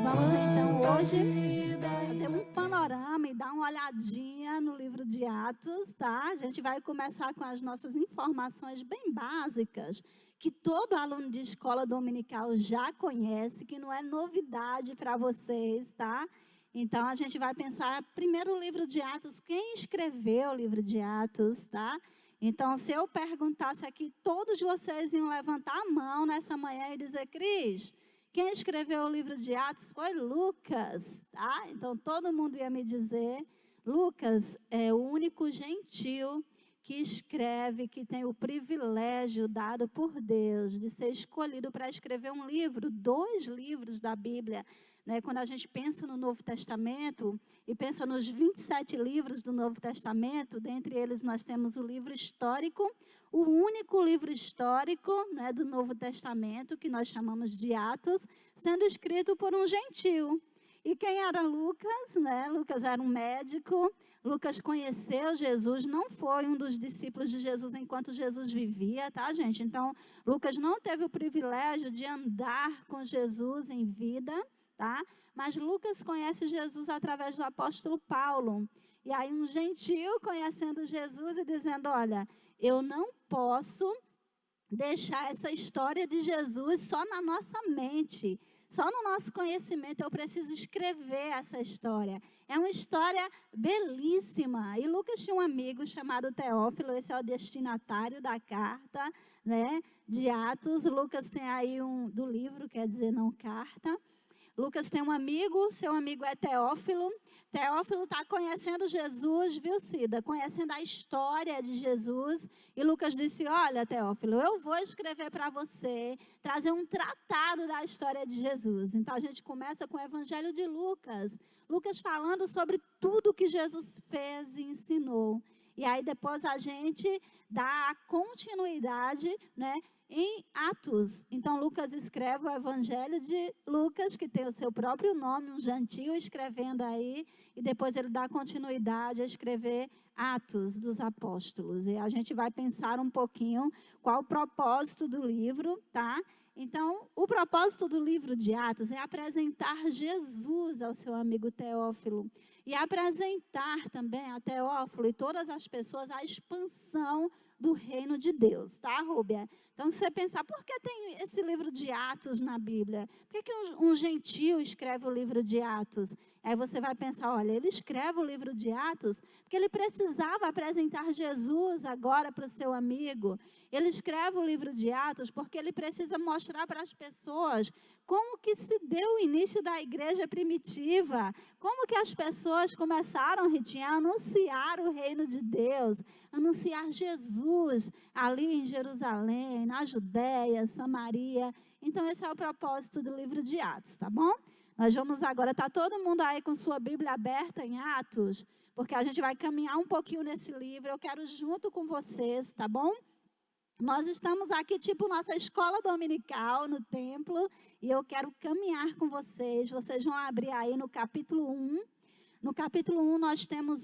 Vamos então hoje fazer um panorama e dar uma olhadinha no livro de Atos, tá? A gente vai começar com as nossas informações bem básicas, que todo aluno de escola dominical já conhece, que não é novidade para vocês, tá? Então, a gente vai pensar primeiro o livro de Atos, quem escreveu o livro de Atos, tá? Então, se eu perguntasse aqui, todos vocês iam levantar a mão nessa manhã e dizer, Cris, quem escreveu o livro de Atos foi Lucas, tá? Então, todo mundo ia me dizer, Lucas é o único gentil que escreve, que tem o privilégio dado por Deus de ser escolhido para escrever um livro, 2 livros da Bíblia. Né? Quando a gente pensa no Novo Testamento e pensa nos 27 livros do Novo Testamento, dentre eles nós temos o livro histórico, o único livro histórico, né, do Novo Testamento, que nós chamamos de Atos, sendo escrito por um gentil. E quem era Lucas? Né? Lucas era um médico, Lucas conheceu Jesus, não foi um dos discípulos de Jesus enquanto Jesus vivia, tá, gente? Então, Lucas não teve o privilégio de andar com Jesus em vida, tá? Mas Lucas conhece Jesus através do apóstolo Paulo. E aí um gentil conhecendo Jesus e dizendo, olha, eu não posso deixar essa história de Jesus só na nossa mente, só no nosso conhecimento, eu preciso escrever essa história. É uma história belíssima. E Lucas tinha um amigo chamado Teófilo, esse é o destinatário da carta, né, de Atos. Lucas tem aí do livro, quer dizer, não carta. Lucas tem um amigo, seu amigo é Teófilo. Teófilo está conhecendo Jesus, viu, Cida? Conhecendo a história de Jesus. E Lucas disse, olha, Teófilo, eu vou escrever para você, trazer um tratado da história de Jesus. Então, a gente começa com o Evangelho de Lucas. Lucas falando sobre tudo que Jesus fez e ensinou. E aí, depois, a gente dá a continuidade, né, em Atos. Então, Lucas escreve o Evangelho de Lucas, que tem o seu próprio nome, um gentil escrevendo aí, e depois ele dá continuidade a escrever Atos dos Apóstolos. E a gente vai pensar um pouquinho qual o propósito do livro, tá? Então, o propósito do livro de Atos é apresentar Jesus ao seu amigo Teófilo e apresentar também a Teófilo e todas as pessoas a expansão do reino de Deus, tá, Rúbia? Então, se você pensar, por que tem esse livro de Atos na Bíblia? Por que um gentil escreve o livro de Atos? Aí você vai pensar, olha, ele escreve o livro de Atos porque ele precisava apresentar Jesus agora para o seu amigo. Ele escreve o livro de Atos porque ele precisa mostrar para as pessoas como que se deu o início da igreja primitiva, como que as pessoas começaram, Ritinha, a anunciar o reino de Deus, anunciar Jesus ali em Jerusalém, na Judéia, Samaria. Então, esse é o propósito do livro de Atos, tá bom? Nós vamos agora, tá todo mundo aí com sua Bíblia aberta em Atos, porque a gente vai caminhar um pouquinho nesse livro, eu quero junto com vocês, tá bom? Nós estamos aqui, tipo, nossa escola dominical no templo, e eu quero caminhar com vocês. Vocês vão abrir aí no capítulo 1. No capítulo 1 nós temos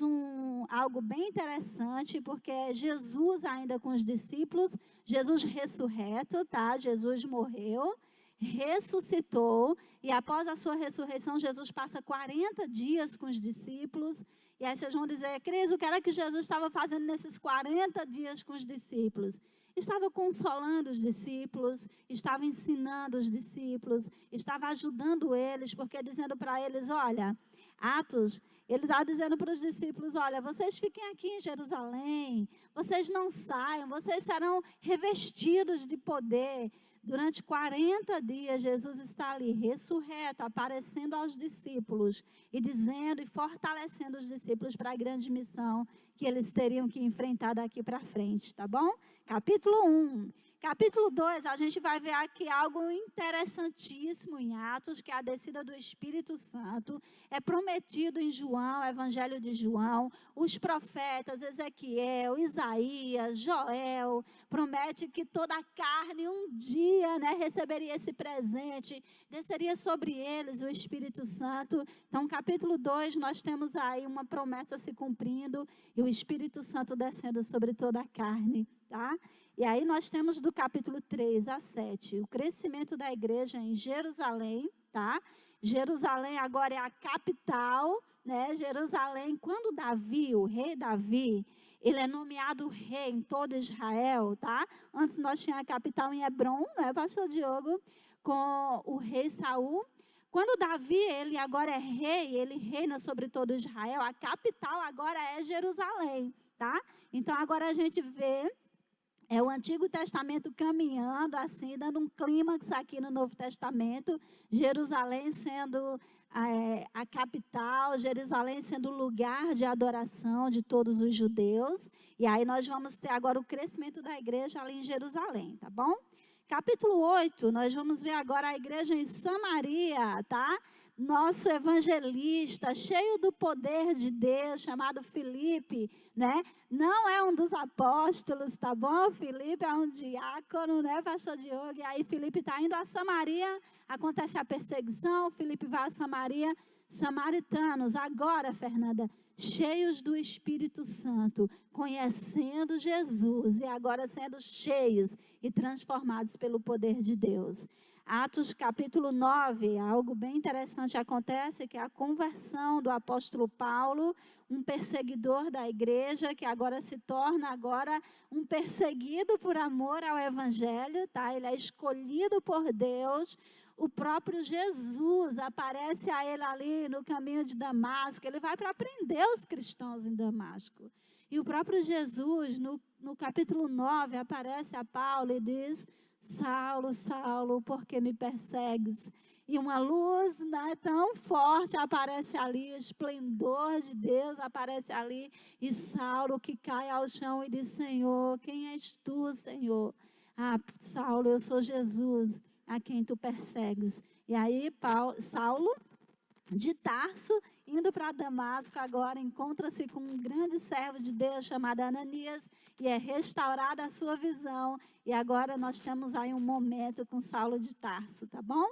algo bem interessante, porque é Jesus ainda com os discípulos, Jesus ressurreto, tá? Jesus morreu, ressuscitou, e após a sua ressurreição, Jesus passa 40 dias com os discípulos. E aí vocês vão dizer, Cris, o que era que Jesus estava fazendo nesses 40 dias com os discípulos? Estava consolando os discípulos, estava ensinando os discípulos, estava ajudando eles, porque dizendo para eles, olha, Atos, ele está dizendo para os discípulos, olha, vocês fiquem aqui em Jerusalém, vocês não saiam, vocês serão revestidos de poder. Durante 40 dias, Jesus está ali, ressurreto, aparecendo aos discípulos e dizendo e fortalecendo os discípulos para a grande missão que eles teriam que enfrentar daqui para frente, tá bom? Capítulo 1. Capítulo 2, a gente vai ver aqui algo interessantíssimo em Atos, que é a descida do Espírito Santo. É prometido em João, Evangelho de João, os profetas, Ezequiel, Isaías, Joel, promete que toda a carne um dia, né, receberia esse presente, desceria sobre eles o Espírito Santo. Então, capítulo 2, nós temos aí uma promessa se cumprindo e o Espírito Santo descendo sobre toda a carne, tá? E aí nós temos do capítulo 3 a 7, o crescimento da igreja em Jerusalém, tá? Jerusalém agora é a capital, né? Jerusalém, quando Davi, o rei Davi, ele é nomeado rei em todo Israel, tá? Antes nós tínhamos a capital em Hebrom, né, pastor Diogo, com o rei Saul. Quando Davi, ele agora é rei, ele reina sobre todo Israel, a capital agora é Jerusalém, tá? Então agora a gente vê o Antigo Testamento caminhando assim, dando um clímax aqui no Novo Testamento, Jerusalém sendo a capital, Jerusalém sendo o lugar de adoração de todos os judeus. E aí nós vamos ter agora o crescimento da igreja ali em Jerusalém, tá bom? Capítulo 8, nós vamos ver agora a igreja em Samaria, tá? Nosso evangelista, cheio do poder de Deus, chamado Filipe, né? Não é um dos apóstolos, tá bom? Filipe é um diácono, né, pastor Diogo? E aí Filipe está indo a Samaria, acontece a perseguição, Filipe vai a Samaria, samaritanos, agora, Fernanda, cheios do Espírito Santo, conhecendo Jesus e agora sendo cheios e transformados pelo poder de Deus. Atos capítulo 9, algo bem interessante acontece, que é a conversão do apóstolo Paulo, um perseguidor da igreja, que agora se torna agora um perseguido por amor ao evangelho, tá? Ele é escolhido por Deus. O próprio Jesus aparece a ele ali no caminho de Damasco, ele vai para prender os cristãos em Damasco. E o próprio Jesus, no capítulo 9, aparece a Paulo e diz: Saulo, Saulo, por que me persegues? E uma luz, né, tão forte aparece ali, o esplendor de Deus aparece ali. E Saulo que cai ao chão e diz: Senhor, quem és tu, Senhor? Ah, Saulo, eu sou Jesus, a quem tu persegues. E aí Saulo, de Tarso, indo para Damasco, agora encontra-se com um grande servo de Deus chamado Ananias e é restaurada a sua visão. E agora nós temos aí um momento com Saulo de Tarso, tá bom?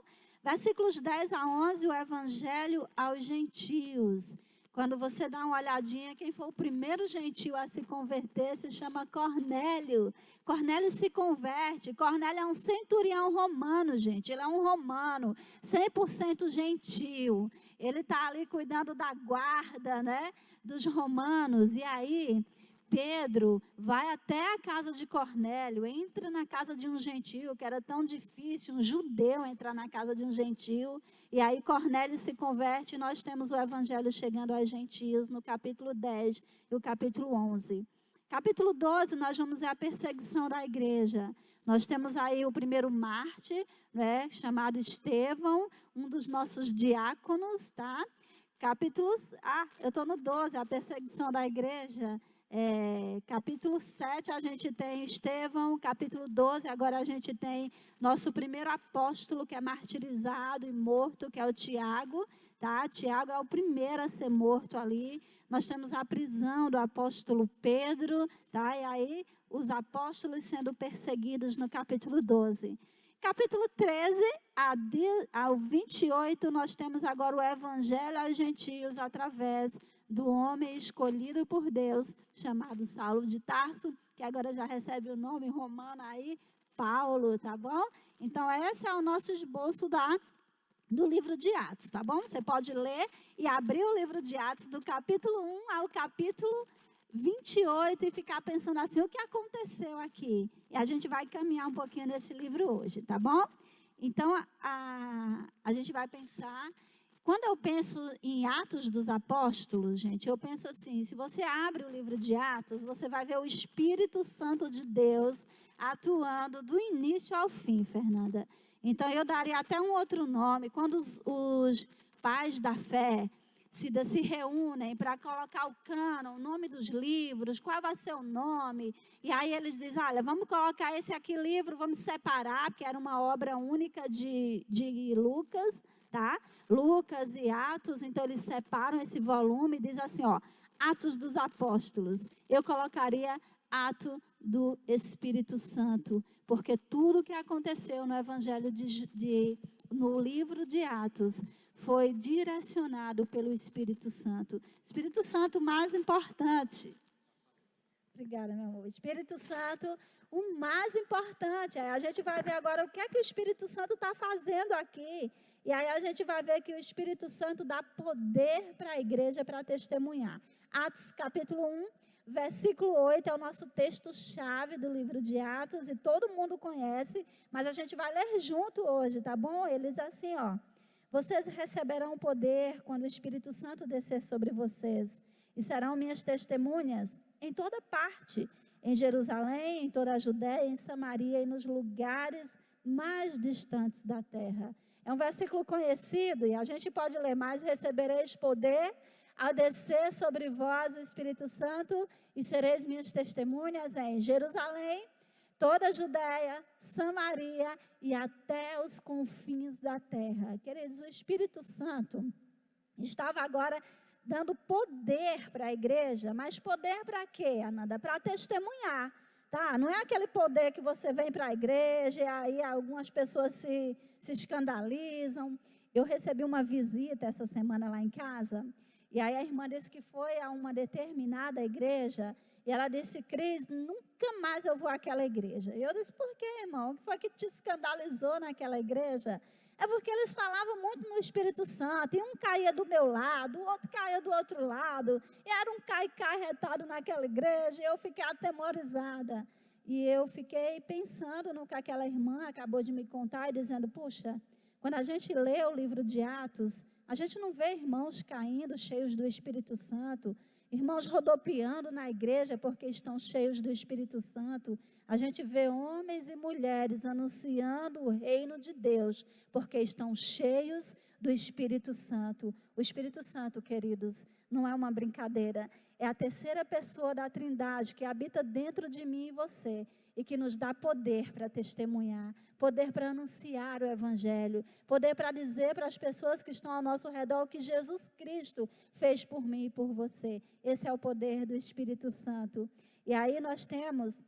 Versículos 10 a 11, o evangelho aos gentios. Quando você dá uma olhadinha, quem foi o primeiro gentio a se converter se chama Cornélio. Cornélio se converte. Cornélio é um centurião romano, gente. Ele é um romano, 100% gentio. Ele está ali cuidando da guarda, né, dos romanos. E aí, Pedro vai até a casa de Cornélio, entra na casa de um gentio, que era tão difícil, um judeu entrar na casa de um gentio. E aí Cornélio se converte e nós temos o evangelho chegando aos gentios no capítulo 10 e o capítulo 11. Capítulo 12, nós vamos ver a perseguição da igreja. Nós temos aí o primeiro mártir, né, chamado Estevão, um dos nossos diáconos, tá? Eu estou no 12, a perseguição da igreja. Capítulo 7 a gente tem Estevão, capítulo 12 agora a gente tem nosso primeiro apóstolo que é martirizado e morto, que é o Tiago, tá? Tiago é o primeiro a ser morto ali. Nós temos a prisão do apóstolo Pedro, tá? E aí os apóstolos sendo perseguidos no capítulo 12. Capítulo 13 ao 28 nós temos agora o evangelho aos gentios através do homem escolhido por Deus, chamado Saulo de Tarso, que agora já recebe o nome romano aí, Paulo, tá bom? Então, esse é o nosso esboço do livro de Atos, tá bom? Você pode ler e abrir o livro de Atos do capítulo 1 ao capítulo 28 e ficar pensando assim, o que aconteceu aqui? E a gente vai caminhar um pouquinho nesse livro hoje, tá bom? Então, a gente vai pensar. Quando eu penso em Atos dos Apóstolos, gente, eu penso assim, se você abre o livro de Atos, você vai ver o Espírito Santo de Deus atuando do início ao fim, Fernanda. Então, eu daria até um outro nome. Quando os pais da fé se reúnem para colocar o cânon, o nome dos livros, qual vai ser o nome, e aí eles dizem, olha, vamos colocar esse aqui livro, vamos separar, porque era uma obra única de Lucas, tá? Lucas e Atos, então eles separam esse volume e dizem assim, ó, Atos dos Apóstolos. Eu colocaria Ato do Espírito Santo, porque tudo que aconteceu no Evangelho no livro de Atos foi direcionado pelo Espírito Santo. Espírito Santo mais importante. Obrigada, meu amor. Espírito Santo, o mais importante. A gente vai ver agora o que é que o Espírito Santo está fazendo aqui. E aí a gente vai ver que o Espírito Santo dá poder para a igreja para testemunhar. Atos capítulo 1, versículo 8 é o nosso texto-chave do livro de Atos, e todo mundo conhece, mas a gente vai ler junto hoje, tá bom? Ele diz assim, ó: vocês receberão poder quando o Espírito Santo descer sobre vocês, e serão minhas testemunhas em toda parte, em Jerusalém, em toda a Judéia, em Samaria e nos lugares mais distantes da terra. É um versículo conhecido e a gente pode ler mais: recebereis poder ao descer sobre vós o Espírito Santo e sereis minhas testemunhas em Jerusalém, toda a Judéia, Samaria e até os confins da terra. Queridos, o Espírito Santo estava agora dando poder para a igreja, mas poder para quê, Ananda? Para testemunhar, tá? Não é aquele poder que você vem para a igreja e aí algumas pessoas se escandalizam. Eu recebi uma visita essa semana lá em casa, e aí a irmã disse que foi a uma determinada igreja, e ela disse: Cris, nunca mais eu vou àquela igreja. E eu disse: por quê, irmão? O que foi que te escandalizou naquela igreja? É porque eles falavam muito no Espírito Santo, e um caía do meu lado, o outro caía do outro lado, e era um cai-cai retado naquela igreja, e eu fiquei atemorizada. E eu fiquei pensando no que aquela irmã acabou de me contar, e dizendo: puxa, quando a gente lê o livro de Atos, a gente não vê irmãos caindo cheios do Espírito Santo, irmãos rodopiando na igreja porque estão cheios do Espírito Santo. A gente vê homens e mulheres anunciando o reino de Deus porque estão cheios do Espírito Santo. O Espírito Santo, queridos, não é uma brincadeira. É a terceira pessoa da Trindade que habita dentro de mim e você e que nos dá poder para testemunhar, poder para anunciar o Evangelho, poder para dizer para as pessoas que estão ao nosso redor o que Jesus Cristo fez por mim e por você. Esse é o poder do Espírito Santo. E aí nós temos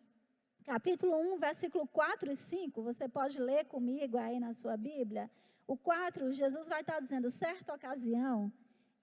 capítulo 1, versículo 4 e 5, você pode ler comigo aí na sua Bíblia. O 4, Jesus vai estar dizendo: certa ocasião,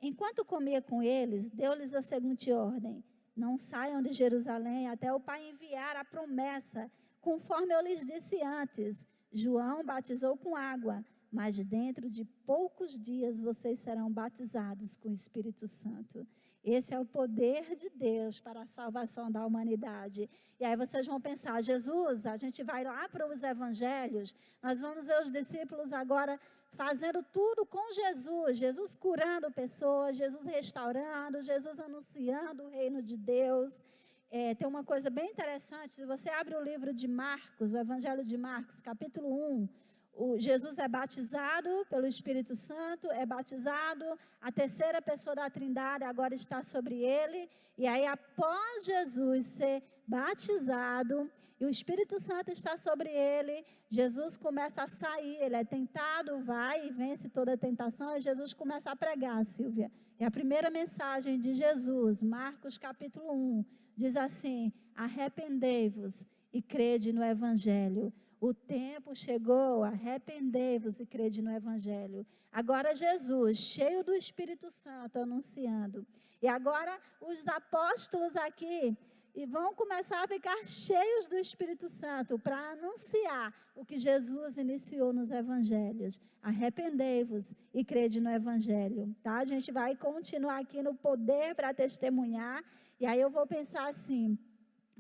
enquanto comia com eles, deu-lhes a seguinte ordem: não saiam de Jerusalém até o Pai enviar a promessa, conforme eu lhes disse antes. João batizou com água, mas dentro de poucos dias vocês serão batizados com o Espírito Santo. Esse é o poder de Deus para a salvação da humanidade. E aí vocês vão pensar: Jesus, a gente vai lá para os evangelhos, nós vamos ver os discípulos agora fazendo tudo com Jesus, Jesus curando pessoas, Jesus restaurando, Jesus anunciando o reino de Deus. Tem uma coisa bem interessante: se você abre o livro de Marcos, o Evangelho de Marcos, capítulo 1, Jesus é batizado pelo Espírito Santo, é batizado, a terceira pessoa da Trindade agora está sobre ele, e aí após Jesus ser batizado, e o Espírito Santo está sobre ele, Jesus começa a sair, ele é tentado, vai e vence toda a tentação, e Jesus começa a pregar, Silvia. E a primeira mensagem de Jesus, Marcos capítulo 1, diz assim: arrependei-vos e crede no Evangelho. O tempo chegou, arrependei-vos e crede no Evangelho. Agora Jesus, cheio do Espírito Santo, anunciando. E agora os apóstolos aqui e vão começar a ficar cheios do Espírito Santo para anunciar o que Jesus iniciou nos Evangelhos. Arrependei-vos e crede no Evangelho. Tá? A gente vai continuar aqui no poder para testemunhar. E aí eu vou pensar assim: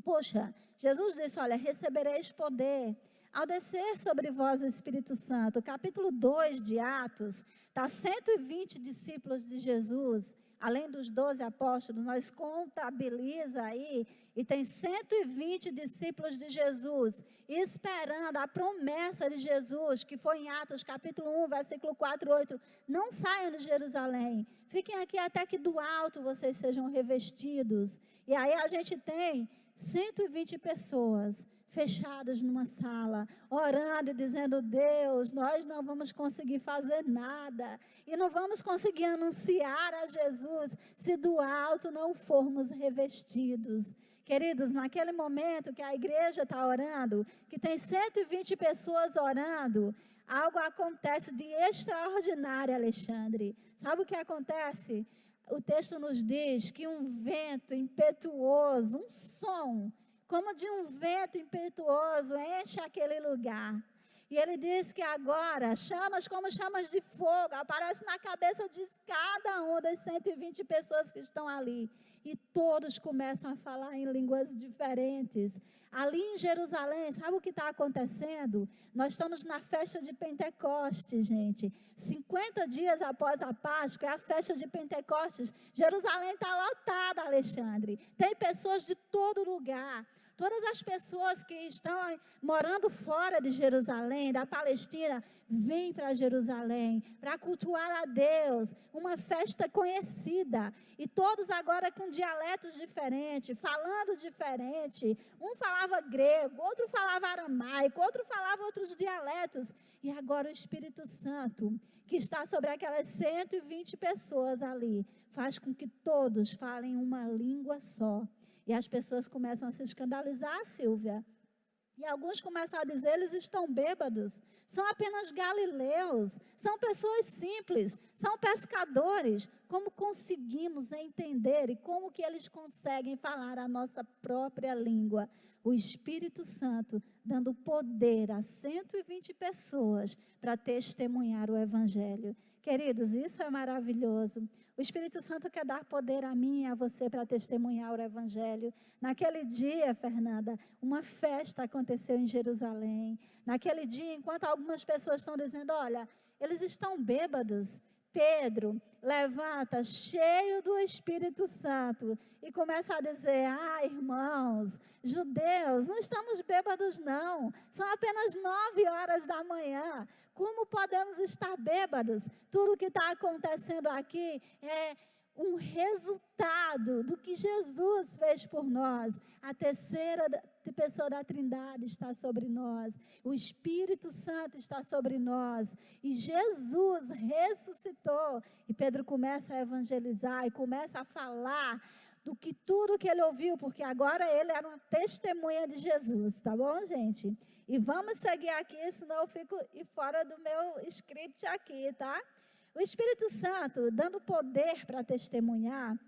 poxa, Jesus disse: olha, recebereis poder ao descer sobre vós o Espírito Santo. Capítulo 2 de Atos, está 120 discípulos de Jesus, além dos 12 apóstolos, nós contabiliza aí, e tem 120 discípulos de Jesus, esperando a promessa de Jesus, que foi em Atos capítulo 1, versículo 4 e 8, não saiam de Jerusalém, fiquem aqui até que do alto vocês sejam revestidos. E aí a gente tem 120 pessoas fechadas numa sala, orando e dizendo: Deus, nós não vamos conseguir fazer nada, e não vamos conseguir anunciar a Jesus se do alto não formos revestidos. Queridos, naquele momento que a igreja está orando, que tem 120 pessoas orando, algo acontece de extraordinário, Alexandre. Sabe o que acontece? O texto nos diz que um vento impetuoso, um som como de um vento impetuoso, enche aquele lugar. E ele diz que agora, chamas como chamas de fogo, aparece na cabeça de cada uma das 120 pessoas que estão ali. E todos começam a falar em línguas diferentes. Ali em Jerusalém, sabe o que está acontecendo? Nós estamos na festa de Pentecostes, gente. 50 dias após a Páscoa, é a festa de Pentecostes. Jerusalém está lotada, Alexandre. Tem pessoas de todo lugar. Todas as pessoas que estão morando fora de Jerusalém, da Palestina, vêm para Jerusalém para cultuar a Deus. Uma festa conhecida. E todos agora com dialetos diferentes, falando diferente. Um falava grego, outro falava aramaico, outro falava outros dialetos. E agora o Espírito Santo, que está sobre aquelas 120 pessoas ali, faz com que todos falem uma língua só. E as pessoas começam a se escandalizar, Silvia. E alguns começam a dizer, eles estão bêbados, são apenas galileus, são pessoas simples, são pescadores. Como conseguimos entender e como que eles conseguem falar a nossa própria língua? O Espírito Santo dando poder a 120 pessoas para testemunhar o Evangelho. Queridos, isso é maravilhoso. O Espírito Santo quer dar poder a mim e a você para testemunhar o Evangelho. Naquele dia, Fernanda, uma festa aconteceu em Jerusalém. Naquele dia, enquanto algumas pessoas estão dizendo, olha, eles estão bêbados, Pedro levanta, cheio do Espírito Santo, e começa a dizer, irmãos, judeus, não estamos bêbados não, são apenas 9h da manhã, como podemos estar bêbados? Tudo que está acontecendo aqui é um resultado do que Jesus fez por nós. A terceira pessoa da Trindade está sobre nós. O Espírito Santo está sobre nós. E Jesus ressuscitou. E Pedro começa a evangelizar e começa a falar do que tudo que ele ouviu, porque agora ele era uma testemunha de Jesus, tá bom, gente? E vamos seguir aqui, senão eu fico fora do meu script aqui, tá? O Espírito Santo dando poder para testemunhar,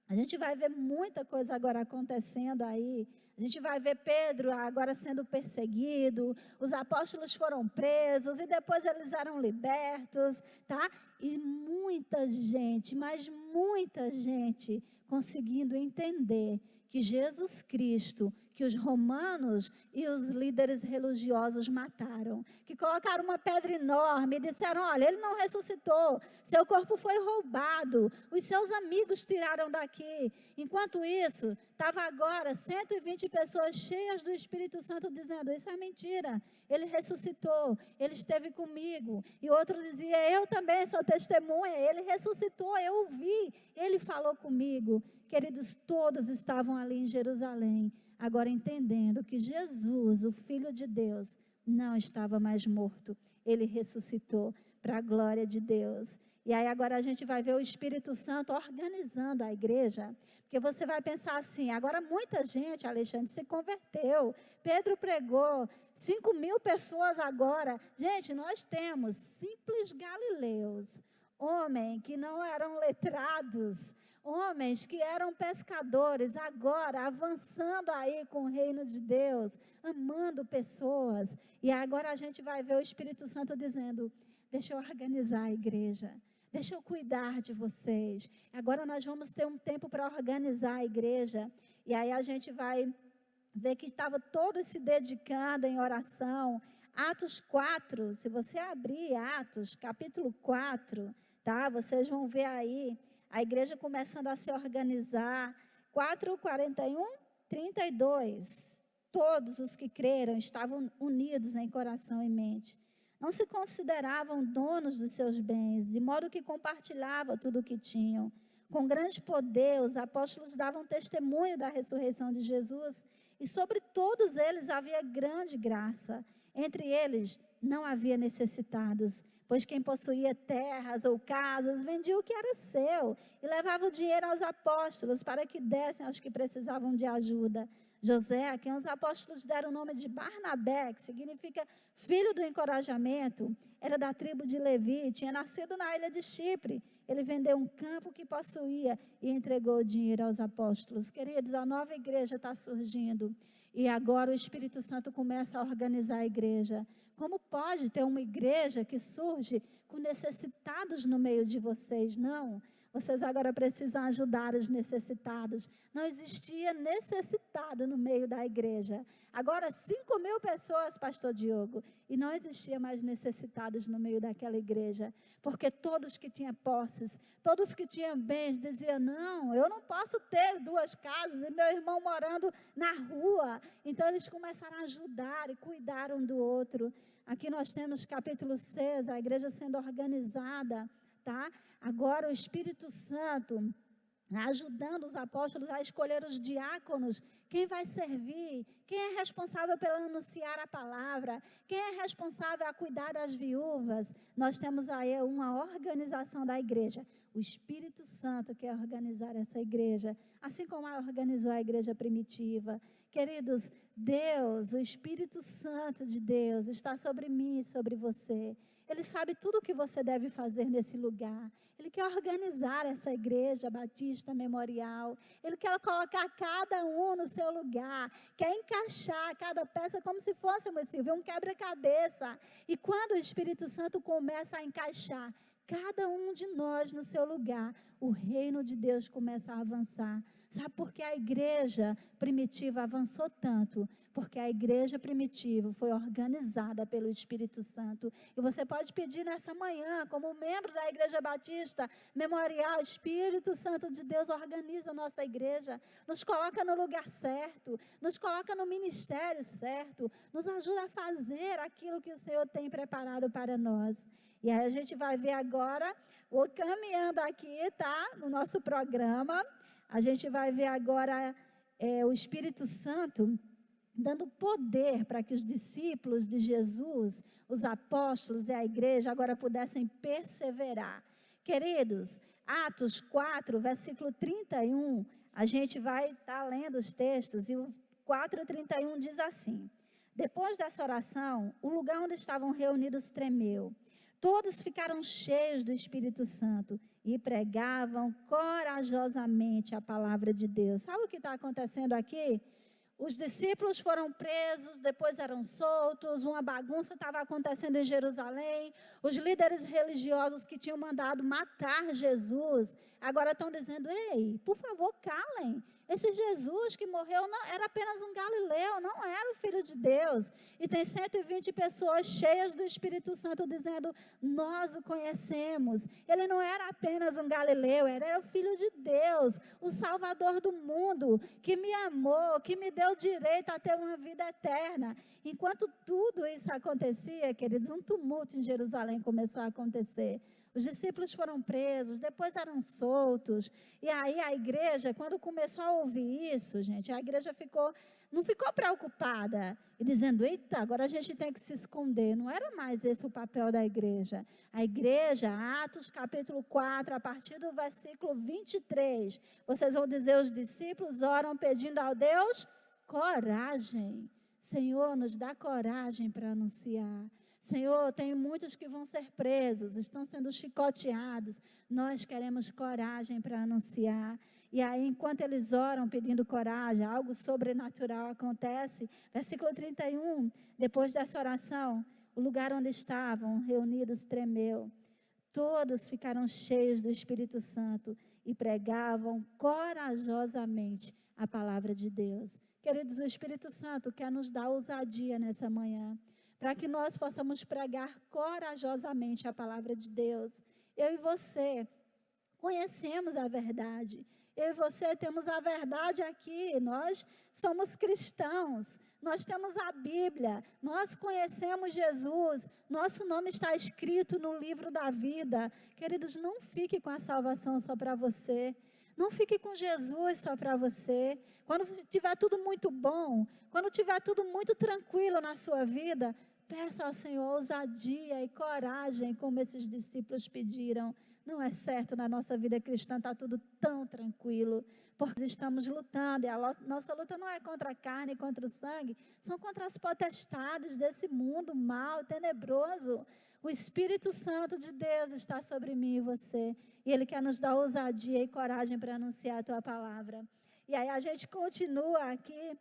a gente vai ver muita coisa agora acontecendo aí. A gente vai ver Pedro agora sendo perseguido, os apóstolos foram presos e depois eles eram libertos, tá? E muita gente, mas muita gente conseguindo entender que Jesus Cristo, que os romanos e os líderes religiosos mataram, que colocaram uma pedra enorme e disseram, olha, ele não ressuscitou, seu corpo foi roubado, os seus amigos tiraram daqui. Enquanto isso, estava agora 120 pessoas cheias do Espírito Santo dizendo, isso é mentira, ele ressuscitou, ele esteve comigo. E outro dizia, eu também sou testemunha, ele ressuscitou, eu o vi, ele falou comigo. Queridos, todos estavam ali em Jerusalém, agora entendendo que Jesus, o Filho de Deus, não estava mais morto. Ele ressuscitou para a glória de Deus. E aí agora a gente vai ver o Espírito Santo organizando a igreja, porque você vai pensar assim, agora muita gente, Alexandre, se converteu. Pedro pregou, 5.000 pessoas agora. Gente, nós temos simples galileus, homens que não eram letrados, homens que eram pescadores, agora avançando aí com o reino de Deus, amando pessoas. E agora a gente vai ver o Espírito Santo dizendo, deixa eu organizar a igreja, deixa eu cuidar de vocês. Agora nós vamos ter um tempo para organizar a igreja. E aí a gente vai ver que estava todos se dedicando em oração. Atos 4, se você abrir Atos, capítulo 4, tá? Vocês vão ver aí a igreja começando a se organizar. 4, 41, 32. Todos os que creram estavam unidos em coração e mente. Não se consideravam donos dos seus bens, de modo que compartilhavam tudo o que tinham. Com grande poder, os apóstolos davam testemunho da ressurreição de Jesus, e sobre todos eles havia grande graça. Entre eles não havia necessitados, pois quem possuía terras ou casas, vendia o que era seu e levava o dinheiro aos apóstolos para que dessem aos que precisavam de ajuda. José, a quem os apóstolos deram o nome de Barnabé, que significa filho do encorajamento, era da tribo de Levi, tinha nascido na ilha de Chipre. Ele vendeu um campo que possuía e entregou o dinheiro aos apóstolos. Queridos, a nova igreja está surgindo. E agora o Espírito Santo começa a organizar a igreja. Como pode ter uma igreja que surge com necessitados no meio de vocês? Não. Vocês agora precisam ajudar os necessitados. Não existia necessitado no meio da igreja. Agora 5.000 pessoas, pastor Diogo, e não existia mais necessitados no meio daquela igreja. Porque todos que tinham posses, todos que tinham bens, diziam, não, eu não posso ter 2 casas e meu irmão morando na rua. Então eles começaram a ajudar e cuidar um do outro. Aqui nós temos capítulo 6, a igreja sendo organizada, tá? Agora o Espírito Santo ajudando os apóstolos a escolher os diáconos, quem vai servir, quem é responsável pelo anunciar a palavra, quem é responsável a cuidar das viúvas. Nós temos aí uma organização da igreja. O Espírito Santo quer organizar essa igreja, assim como organizou a igreja primitiva. Queridos, Deus, o Espírito Santo de Deus está sobre mim e sobre você. Ele sabe tudo o que você deve fazer nesse lugar. Ele quer organizar essa igreja batista memorial. Ele quer colocar cada um no seu lugar. Quer encaixar cada peça como se fosse um quebra-cabeça. E quando o Espírito Santo começa a encaixar cada um de nós no seu lugar, o reino de Deus começa a avançar. Sabe por que a igreja primitiva avançou tanto? Porque a igreja primitiva foi organizada pelo Espírito Santo. E você pode pedir nessa manhã, como membro da Igreja Batista Memorial, Espírito Santo de Deus organiza a nossa igreja, nos coloca no lugar certo, nos coloca no ministério certo, nos ajuda a fazer aquilo que o Senhor tem preparado para nós. E aí a gente vai ver agora, caminhando aqui, tá? No nosso programa, a gente vai ver agora o Espírito Santo dando poder para que os discípulos de Jesus, os apóstolos e a igreja agora pudessem perseverar. Queridos, Atos 4, versículo 31, a gente vai estar lendo os textos, e o 4:31 diz assim: depois dessa oração, o lugar onde estavam reunidos tremeu. Todos ficaram cheios do Espírito Santo e pregavam corajosamente a palavra de Deus. Sabe o que está acontecendo aqui? Os discípulos foram presos, depois eram soltos, uma bagunça estava acontecendo em Jerusalém. Os líderes religiosos que tinham mandado matar Jesus, agora estão dizendo, ei, por favor, calem. Esse Jesus que morreu não era apenas um galileu, não era o Filho de Deus. E tem 120 pessoas cheias do Espírito Santo dizendo, nós o conhecemos. Ele não era apenas um galileu, era o Filho de Deus, o Salvador do mundo, que me amou, que me deu direito a ter uma vida eterna. Enquanto tudo isso acontecia, queridos, um tumulto em Jerusalém começou a acontecer. Os discípulos foram presos, depois eram soltos. E aí a igreja, quando começou a ouvir isso, gente, a igreja não ficou preocupada e dizendo, eita, agora a gente tem que se esconder. Não era mais esse o papel da igreja. A igreja, Atos capítulo 4, a partir do versículo 23, vocês vão dizer, os discípulos oram pedindo ao Deus coragem. Senhor, nos dá coragem para anunciar. Senhor, tem muitos que vão ser presos, estão sendo chicoteados. Nós queremos coragem para anunciar. E aí, enquanto eles oram pedindo coragem, algo sobrenatural acontece. Versículo 31, depois dessa oração, o lugar onde estavam reunidos tremeu. Todos ficaram cheios do Espírito Santo e pregavam corajosamente a palavra de Deus. Queridos, o Espírito Santo quer nos dar ousadia nessa manhã, para que nós possamos pregar corajosamente a palavra de Deus. Eu e você conhecemos a verdade. Eu e você temos a verdade aqui. Nós somos cristãos. Nós temos a Bíblia. Nós conhecemos Jesus. Nosso nome está escrito no livro da vida. Queridos, não fique com a salvação só para você. Não fique com Jesus só para você. Quando tiver tudo muito bom, quando tiver tudo muito tranquilo na sua vida, peça ao Senhor ousadia e coragem, como esses discípulos pediram. Não é certo, na nossa vida cristã está tudo tão tranquilo, porque estamos lutando, e a nossa luta não é contra a carne e contra o sangue, são contra as potestades desse mundo mau, tenebroso. O Espírito Santo de Deus está sobre mim e você, e Ele quer nos dar ousadia e coragem para anunciar a Tua palavra. E aí a gente continua aqui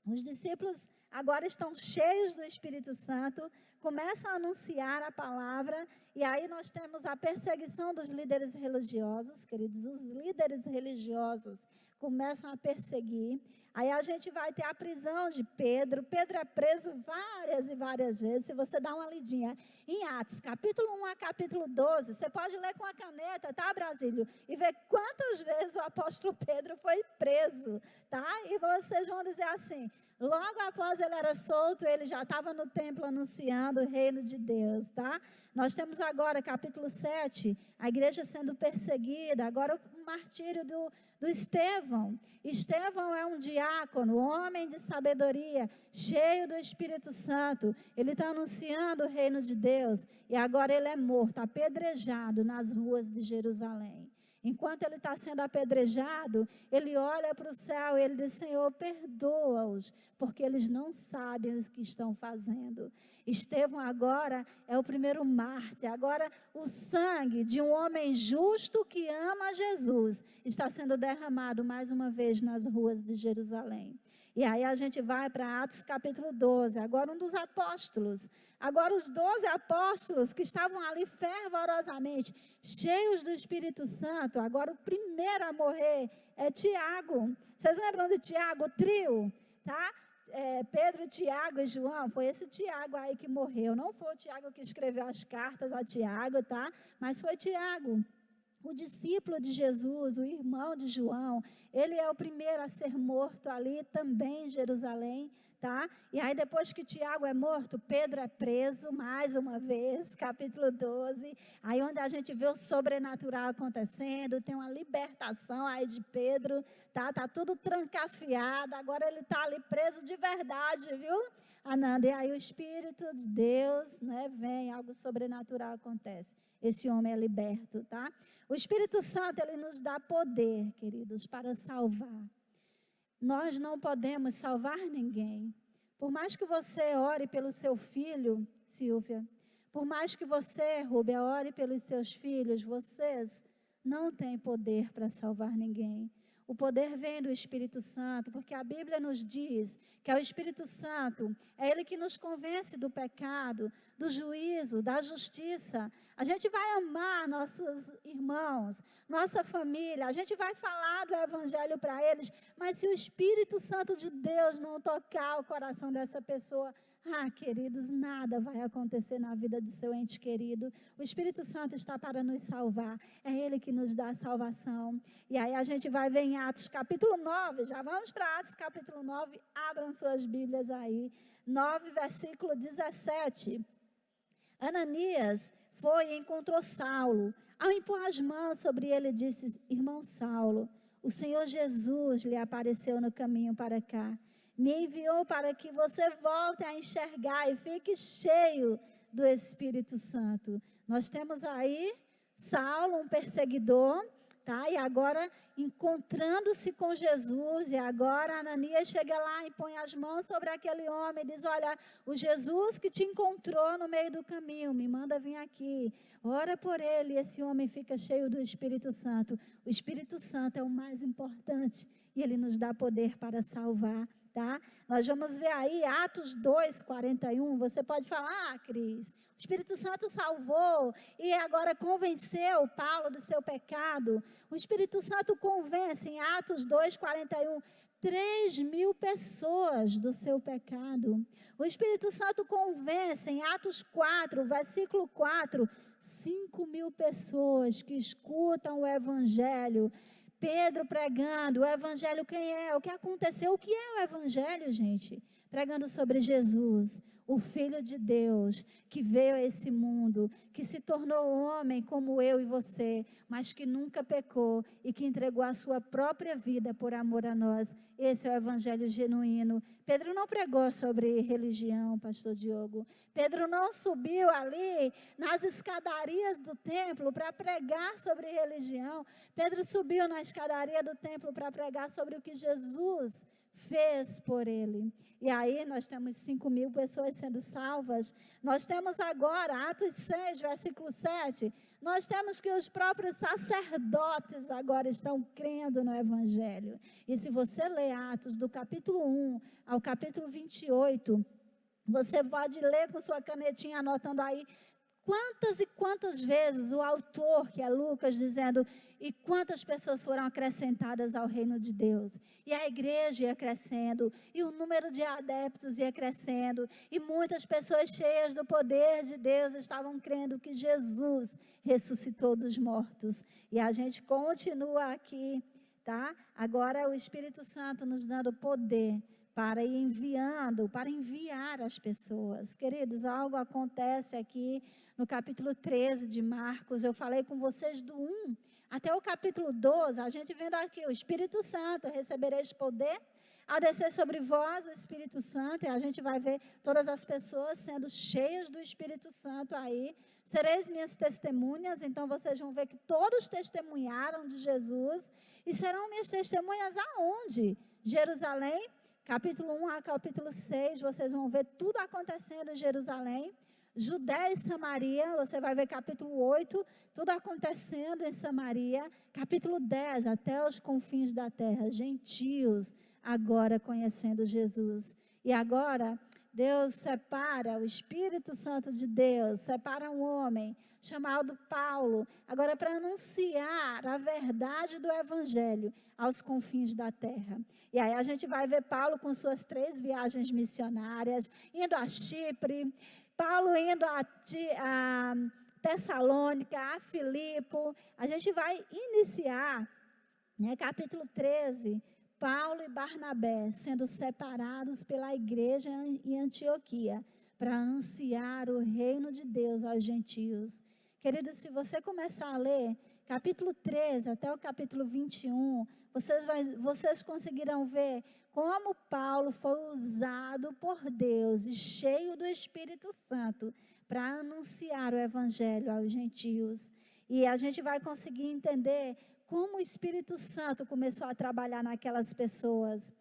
Os discípulos agora estão cheios do Espírito Santo, começam a anunciar a palavra, e aí nós temos a perseguição dos líderes religiosos, queridos. Os líderes religiosos começam a perseguir. Aí a gente vai ter a prisão de Pedro. Pedro é preso várias e várias vezes. Se você dá uma lidinha em Atos, capítulo 1 a capítulo 12, você pode ler com a caneta, tá, Brasílio? E ver quantas vezes o apóstolo Pedro foi preso, tá? E vocês vão dizer assim, logo após ele era solto, ele já estava no templo anunciando o reino de Deus, tá? Nós temos agora, capítulo 7, a igreja sendo perseguida, agora o martírio do Estevão. Estevão é um diácono, homem de sabedoria, cheio do Espírito Santo. Ele está anunciando o reino de Deus e agora ele é morto, apedrejado nas ruas de Jerusalém. Enquanto ele está sendo apedrejado, ele olha para o céu e ele diz, Senhor, perdoa-os, porque eles não sabem o que estão fazendo. Estevão agora é o primeiro mártir. Agora o sangue de um homem justo que ama Jesus está sendo derramado mais uma vez nas ruas de Jerusalém. E aí a gente vai para Atos capítulo 12, agora um dos apóstolos. Agora os 12 apóstolos que estavam ali fervorosamente, cheios do Espírito Santo, agora o primeiro a morrer é Tiago. Vocês lembram de Tiago, o trio? Tá? Pedro, Tiago e João, foi esse Tiago aí que morreu. Não foi o Tiago que escreveu as cartas a Tiago, tá? Mas foi Tiago, o discípulo de Jesus, o irmão de João. Ele é o primeiro a ser morto ali também em Jerusalém, tá? E aí depois que Tiago é morto, Pedro é preso mais uma vez, capítulo 12, aí onde a gente vê o sobrenatural acontecendo, tem uma libertação aí de Pedro, tá tudo trancafiado, agora ele está ali preso de verdade, viu, Ananda? E aí o Espírito de Deus, né, vem, algo sobrenatural acontece. Esse homem é liberto, tá? O Espírito Santo, ele nos dá poder, queridos, para salvar. Nós não podemos salvar ninguém. Por mais que você ore pelo seu filho, Silvia, por mais que você, Rúbia, ore pelos seus filhos, vocês não têm poder para salvar ninguém. O poder vem do Espírito Santo, porque a Bíblia nos diz que é o Espírito Santo, é Ele que nos convence do pecado, do juízo, da justiça. A gente vai amar nossos irmãos, nossa família, a gente vai falar do Evangelho para eles, mas se o Espírito Santo de Deus não tocar o coração dessa pessoa, queridos, nada vai acontecer na vida do seu ente querido. O Espírito Santo está para nos salvar. É Ele que nos dá a salvação. E aí a gente vai ver em Atos capítulo 9. Já vamos para Atos capítulo 9. Abram suas Bíblias aí. 9, versículo 17. Ananias foi e encontrou Saulo. Ao impor as mãos sobre ele, disse, irmão Saulo, o Senhor Jesus lhe apareceu no caminho para cá. Me enviou para que você volte a enxergar e fique cheio do Espírito Santo. Nós temos aí Saulo, um perseguidor, tá? E agora encontrando-se com Jesus, e agora Ananias chega lá e põe as mãos sobre aquele homem e diz, olha, o Jesus que te encontrou no meio do caminho, me manda vir aqui, ora por ele, e esse homem fica cheio do Espírito Santo. O Espírito Santo é o mais importante, e ele nos dá poder para salvar. Tá? Nós vamos ver aí Atos 2, 41, você pode falar, Cris, o Espírito Santo salvou e agora convenceu Paulo do seu pecado. O Espírito Santo convence em Atos 2, 41, 3.000 pessoas do seu pecado. O Espírito Santo convence em Atos 4, versículo 4, 5.000 pessoas que escutam o Evangelho. Pedro pregando, o Evangelho quem é? O que aconteceu? O que é o Evangelho, gente? Pregando sobre Jesus, o Filho de Deus, que veio a esse mundo, que se tornou homem como eu e você, mas que nunca pecou e que entregou a sua própria vida por amor a nós. Esse é o Evangelho genuíno. Pedro não pregou sobre religião, pastor Diogo. Pedro não subiu ali nas escadarias do templo para pregar sobre religião. Pedro subiu na escadaria do templo para pregar sobre o que Jesus fez por ele. E aí nós temos 5.000 pessoas sendo salvas. Nós temos agora, Atos 6, versículo 7, nós temos que os próprios sacerdotes agora estão crendo no Evangelho. E se você ler Atos do capítulo 1 ao capítulo 28, você pode ler com sua canetinha anotando aí quantas e quantas vezes o autor, que é Lucas, dizendo, e quantas pessoas foram acrescentadas ao reino de Deus. E a igreja ia crescendo, e o número de adeptos ia crescendo, e muitas pessoas cheias do poder de Deus estavam crendo que Jesus ressuscitou dos mortos. E a gente continua aqui, tá? Agora o Espírito Santo nos dando poder para ir enviando, para enviar as pessoas. Queridos, algo acontece aqui no capítulo 13 de Marcos. Eu falei com vocês do 1 até o capítulo 12, a gente vendo aqui o Espírito Santo, recebereis poder a descer sobre vós o Espírito Santo, e a gente vai ver todas as pessoas sendo cheias do Espírito Santo aí. Sereis minhas testemunhas, então vocês vão ver que todos testemunharam de Jesus, e serão minhas testemunhas aonde? Jerusalém, capítulo 1 a capítulo 6, vocês vão ver tudo acontecendo em Jerusalém. Judéia e Samaria, você vai ver capítulo 8, tudo acontecendo em Samaria. Capítulo 10, até os confins da terra, gentios agora conhecendo Jesus. E agora, Deus separa, o Espírito Santo de Deus, separa um homem chamado Paulo, agora para anunciar a verdade do Evangelho aos confins da terra. E aí a gente vai ver Paulo com suas 3 viagens missionárias, indo a Chipre, Paulo indo a Tessalônica, a Filipo. A gente vai iniciar, capítulo 13, Paulo e Barnabé sendo separados pela igreja em Antioquia para anunciar o reino de Deus aos gentios. Queridos, se você começar a ler capítulo 13 até o capítulo 21, vocês conseguirão ver como Paulo foi usado por Deus e cheio do Espírito Santo para anunciar o Evangelho aos gentios. E a gente vai conseguir entender como o Espírito Santo começou a trabalhar naquelas pessoas.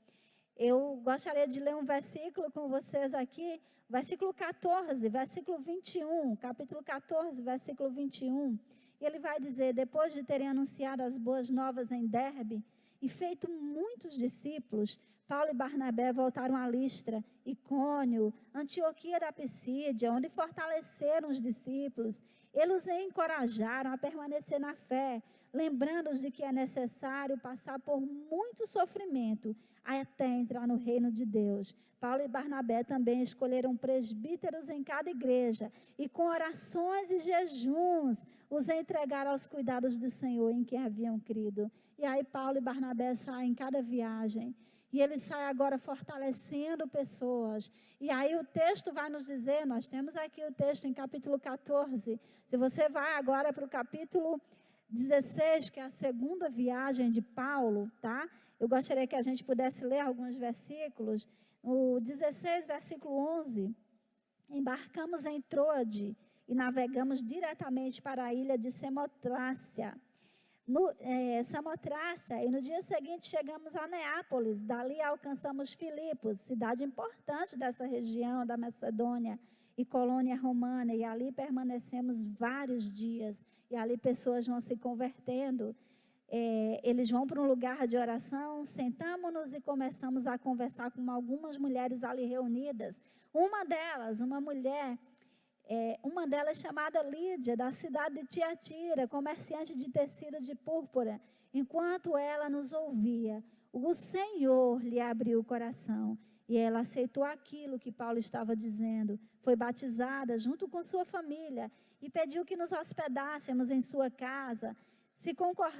Eu gostaria de ler um versículo com vocês aqui, versículo 14, versículo 21, capítulo 14, versículo 21. E ele vai dizer, depois de terem anunciado as boas novas em Derbe e feito muitos discípulos, Paulo e Barnabé voltaram a Listra, Icônio, Antioquia da Pisídia, onde fortaleceram os discípulos. Eles os encorajaram a permanecer na fé, lembrando-os de que é necessário passar por muito sofrimento até entrar no reino de Deus. Paulo e Barnabé também escolheram presbíteros em cada igreja e com orações e jejuns os entregaram aos cuidados do Senhor em quem haviam crido. E aí Paulo e Barnabé saem em cada viagem. E ele sai agora fortalecendo pessoas. E aí o texto vai nos dizer, nós temos aqui o texto em capítulo 14. Se você vai agora para o capítulo 16, que é a segunda viagem de Paulo, tá? Eu gostaria que a gente pudesse ler alguns versículos. No 16, versículo 11, embarcamos em Troade e navegamos diretamente para a ilha de Samotrácia. Samotrácia, e no dia seguinte chegamos a Neápolis, dali alcançamos Filipos, cidade importante dessa região da Macedônia e colônia romana, e ali permanecemos vários dias, e ali pessoas vão se convertendo. Eles vão para um lugar de oração, sentamos-nos e começamos a conversar com algumas mulheres ali reunidas. Uma delas chamada Lídia, da cidade de Tiatira, comerciante de tecido de púrpura. Enquanto ela nos ouvia, o Senhor lhe abriu o coração e ela aceitou aquilo que Paulo estava dizendo. Foi batizada junto com sua família e pediu que nos hospedássemos em sua casa. Se concordam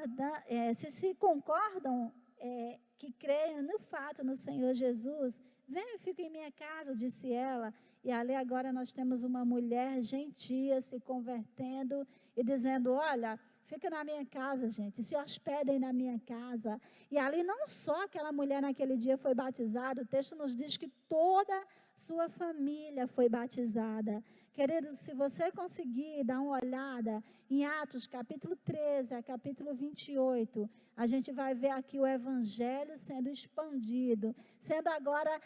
que creiam no fato no Senhor Jesus, venham e fiquem em minha casa, disse ela. E ali agora nós temos uma mulher gentia se convertendo e dizendo, olha, fica na minha casa, gente, se hospedem na minha casa. E ali não só aquela mulher naquele dia foi batizada, o texto nos diz que toda sua família foi batizada. Queridos, se você conseguir dar uma olhada em Atos, capítulo 13, a capítulo 28, a gente vai ver aqui o evangelho sendo expandido, sendo agora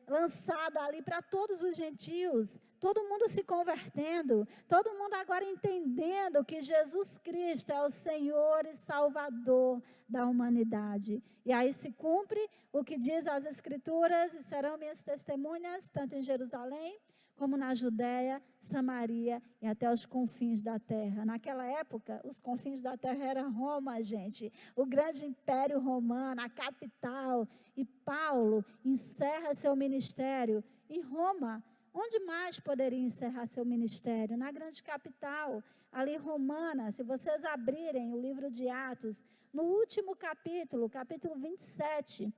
lançado ali para todos os gentios, todo mundo se convertendo, todo mundo agora entendendo que Jesus Cristo é o Senhor e Salvador da humanidade. E aí se cumpre o que diz as Escrituras, e serão minhas testemunhas, tanto em Jerusalém, como na Judéia, Samaria e até os confins da terra. Naquela época, os confins da terra era Roma, gente. O grande império romano, a capital. E Paulo encerra seu ministério em Roma. Onde mais poderia encerrar seu ministério? Na grande capital, ali romana. Se vocês abrirem o livro de Atos, no último capítulo, capítulo 27,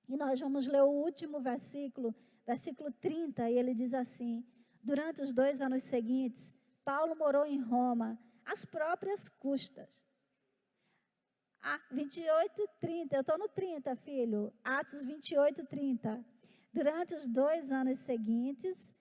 e nós vamos ler o último versículo 30, e ele diz assim: durante os 2 anos seguintes, Paulo morou em Roma, às próprias custas. 28, 30, eu estou no 30, filho. Atos 28, 30. Durante os 2 anos seguintes,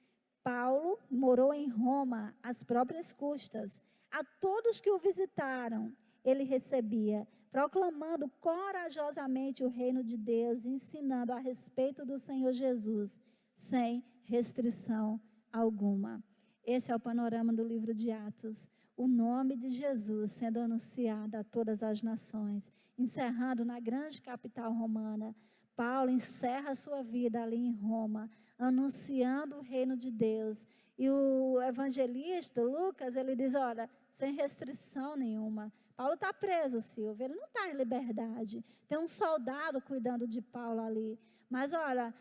Paulo morou em Roma, às próprias custas. A todos que o visitaram, ele recebia, proclamando corajosamente o reino de Deus, ensinando a respeito do Senhor Jesus, sem restrição alguma. Esse é o panorama do livro de Atos. O nome de Jesus sendo anunciado a todas as nações, encerrando na grande capital romana. Paulo encerra a sua vida ali em Roma, anunciando o reino de Deus. E o evangelista, Lucas, ele diz, olha, sem restrição nenhuma. Paulo está preso, Silvia, ele não está em liberdade. Tem um soldado cuidando de Paulo ali. Mas olha,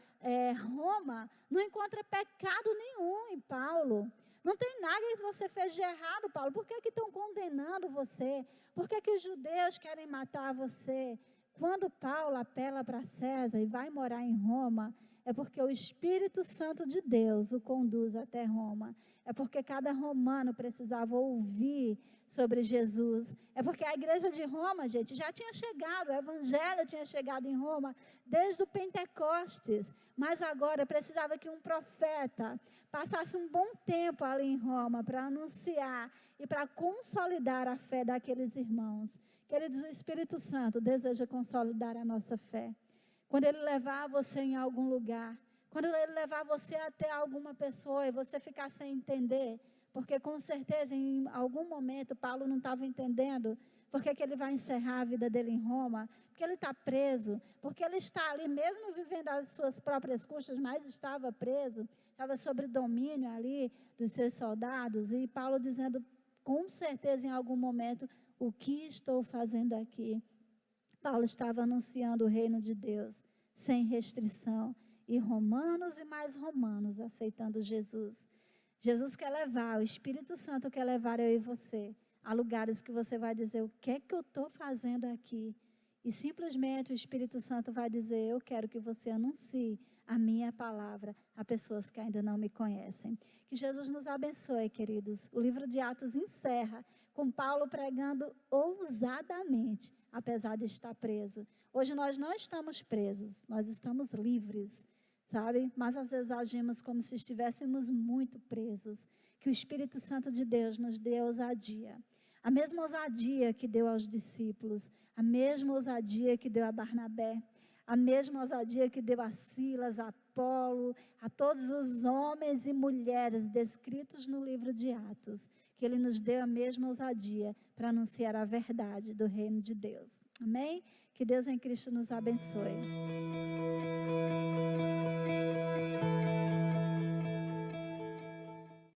Roma não encontra pecado nenhum em Paulo. Não tem nada que você fez de errado, Paulo. Por que estão condenando você? Por que os judeus querem matar você? Quando Paulo apela para César e vai morar em Roma, é porque o Espírito Santo de Deus o conduz até Roma. É porque cada romano precisava ouvir sobre Jesus. É porque a igreja de Roma, gente, já tinha chegado, o evangelho tinha chegado em Roma desde o Pentecostes. Mas agora precisava que um profeta passasse um bom tempo ali em Roma para anunciar e para consolidar a fé daqueles irmãos. Queridos, o Espírito Santo deseja consolidar a nossa fé. Quando ele levar você em algum lugar, quando ele levar você até alguma pessoa e você ficar sem entender, porque com certeza em algum momento Paulo não estava entendendo porque que ele vai encerrar a vida dele em Roma, porque ele está preso, porque ele está ali mesmo vivendo as suas próprias custas, mas estava preso, estava sob domínio ali dos seus soldados, e Paulo dizendo, com certeza em algum momento, o que estou fazendo aqui? Paulo estava anunciando o reino de Deus, sem restrição, e romanos e mais romanos aceitando Jesus. Jesus quer levar, o Espírito Santo quer levar eu e você a lugares que você vai dizer, o que é que eu estou fazendo aqui? E simplesmente o Espírito Santo vai dizer, eu quero que você anuncie a minha palavra a pessoas que ainda não me conhecem. Que Jesus nos abençoe, queridos. O livro de Atos encerra com Paulo pregando ousadamente, apesar de estar preso. Hoje nós não estamos presos, nós estamos livres, sabe? Mas às vezes agimos como se estivéssemos muito presos. Que o Espírito Santo de Deus nos dê ousadia. A mesma ousadia que deu aos discípulos, a mesma ousadia que deu a Barnabé, a mesma ousadia que deu a Silas, a Apolo, a todos os homens e mulheres descritos no livro de Atos, que ele nos deu a mesma ousadia para anunciar a verdade do reino de Deus. Amém? Que Deus em Cristo nos abençoe.